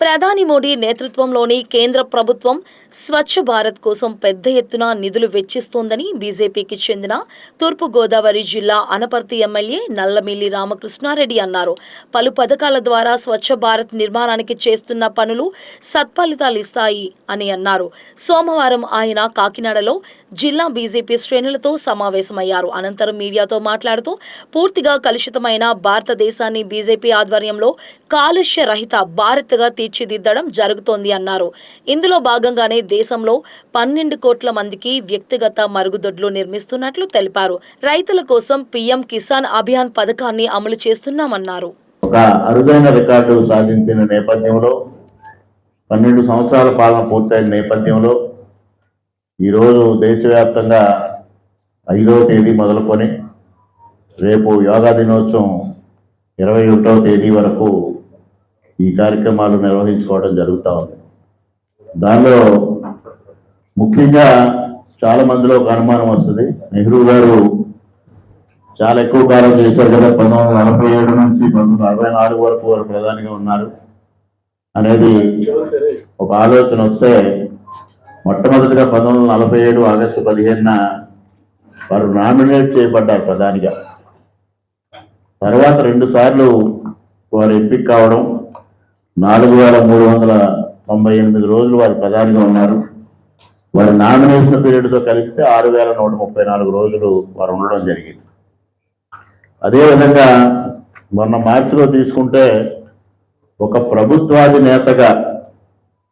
ప్రధాని మోడీ నేతృత్వంలోని కేంద్ర ప్రభుత్వం స్వచ్ఛ భారత్ కోసం పెద్ద ఎత్తున నిధులు వెచ్చిస్తోందని బీజేపీకి చెందిన తూర్పు గోదావరి జిల్లా అనపర్తి ఎమ్మెల్యే నల్లమిల్లి రామకృష్ణారెడ్డి అన్నారు. పలు పథకాల ద్వారా స్వచ్ఛ భారత్ నిర్మాణానికి చేస్తున్న పనులు సత్ఫలితాలు ఇస్తాయి అని అన్నారు. సోమవారం ఆయన కాకినాడలో జిల్లా బీజేపీ శ్రేణులతో సమావేశమయ్యారు. అనంతరం మీడియాతో మాట్లాడుతూ పూర్తిగా కలుషితమైన భారతదేశాన్ని బీజేపీ ఆధ్వర్యంలో కాలుష్య రహిత భారత్గా తీర్చిదిద్దడం జరుగుతోంది అన్నారు. ఇందులో భాగంగానే దేశంలో 12 కోట్ల మందికి వ్యక్తిగత మరుగుదొడ్లు నిర్మిస్తున్నట్లు తెలిపారు. రైతుల కోసం పీఎం కిసాన్ అభియాన్ పథకాన్ని అమలు చేస్తున్నామన్నారు. ఒక అరుదైన రికార్డు సాధించిన నేపథ్యంలో 12 సంవత్సరాల పాలన పూర్తయిన నేపథ్యంలో ఈరోజు దేశవ్యాప్తంగా 5వ తేదీ మొదలుకొని రేపు యోగా దినోత్సవం 21వ తేదీ వరకు ఈ కార్యక్రమాలు నిర్వహించుకోవడం జరుగుతూ ఉంది. దానిలో ముఖ్యంగా చాలా మందిలో ఒక అనుమానం వస్తుంది, నెహ్రూ గారు చాలా ఎక్కువ కాలం చేశారు కదా, 1947 నుంచి 1964 వరకు వారు ప్రధానిగా ఉన్నారు అనేది ఒక ఆలోచన వస్తే, మొట్టమొదటిగా 1947 ఆగస్టు 15న వారు నామినేట్ చేయబడ్డారు ప్రధానిగా. తర్వాత 2 సార్లు వారు ఎంపిక కావడం, 4398 రోజులు వారు ప్రధానిగా ఉన్నారు. వారి నామినేషన్ పీరియడ్తో కలిపితే 6134 రోజులు వారు ఉండడం జరిగింది. అదేవిధంగా మొన్న మార్చిలో తీసుకుంటే ఒక ప్రభుత్వాధినేతగా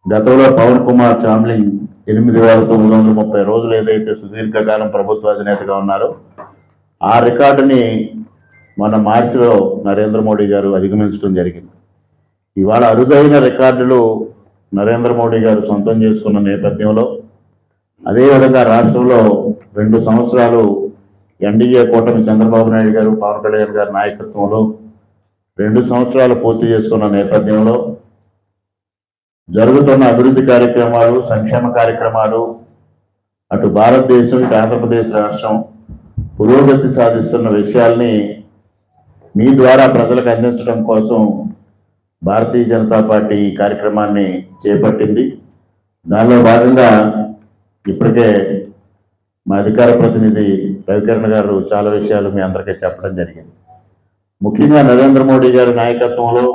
గతంలో పవన్ కుమార్ చామ్లింగ్ 8930 రోజులు ఏదైతే సుదీర్ఘకాలం ప్రభుత్వాధినేతగా ఉన్నారో ఆ రికార్డుని మన మార్చిలో నరేంద్ర మోడీ గారు అధిగమించడం జరిగింది. ఇవాళ అరుదైన రికార్డులు నరేంద్ర మోడీ గారు సొంతం చేసుకున్న నేపథ్యంలో, అదేవిధంగా రాష్ట్రంలో 2 సంవత్సరాలు ఎన్డీఏ కూటమి చంద్రబాబు నాయుడు గారు, పవన్ కళ్యాణ్ గారి నాయకత్వంలో 2 సంవత్సరాలు పూర్తి చేసుకున్న నేపథ్యంలో జరుగుతున్న అభివృద్ధి కార్యక్రమాలు, సంక్షేమ కార్యక్రమాలు, అటు భారతదేశం ఇటు ఆంధ్రప్రదేశ్ రాష్ట్రం పురోగతి సాధిస్తున్న విషయాల్ని మీ ద్వారా ప్రజలకు అందించడం కోసం భారతీయ జనతా పార్టీ ఈ కార్యక్రమాన్ని చేపట్టింది. దానిలో భాగంగా ఇప్పటికే మా అధికార ప్రతినిధి రవికిరణ్ గారు చాలా విషయాలు మీ అందరికీ చెప్పడం జరిగింది. ముఖ్యంగా నరేంద్ర మోడీ గారి నాయకత్వంలో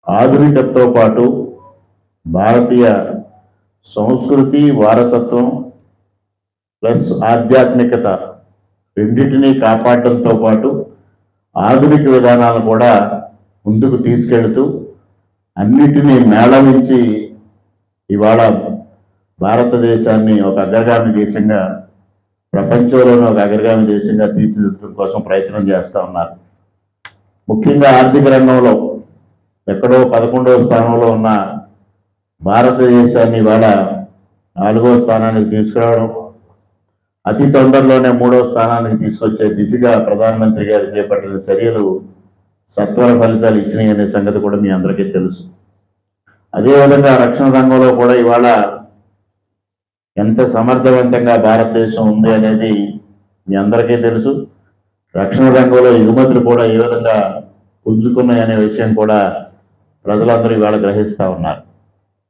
ఆధునికతతో పాటు భారతీయ సంస్కృతి, వారసత్వం ప్లస్ ఆధ్యాత్మికత రెండింటినీ కాపాడటంతో పాటు ఆధునిక విధానాలను కూడా ముందుకు తీసుకెళ్తూ అన్నిటినీ మేళవించి ఇవాళ భారతదేశాన్ని ఒక అగ్రగామి దేశంగా, ప్రపంచంలోనే ఒక అగ్రగామి దేశంగా తీర్చిదిద్దడం కోసం ప్రయత్నం చేస్తూ ఉన్నారు. ముఖ్యంగా ఆర్థిక రంగంలో ఎక్కడో 11వ స్థానంలో ఉన్న భారతదేశాన్ని ఇవాళ 4వ స్థానానికి తీసుకురావడం, అతి తొందరలోనే 3వ స్థానానికి తీసుకొచ్చే దిశగా ప్రధానమంత్రి గారు చేపట్టిన చర్యలు సత్వర ఫలితాలు ఇచ్చినాయి అనే సంగతి కూడా మీ అందరికీ తెలుసు. అదేవిధంగా రక్షణ రంగంలో కూడా ఇవాళ ఎంత సమర్థవంతంగా భారతదేశం ఉంది అనేది మీ అందరికీ తెలుసు. రక్షణ రంగంలో ఎగుమతులు కూడా ఏ విధంగా పుంజుకున్నాయి అనే విషయం కూడా ప్రజలందరూ ఇవాళ గ్రహిస్తూ ఉన్నారు.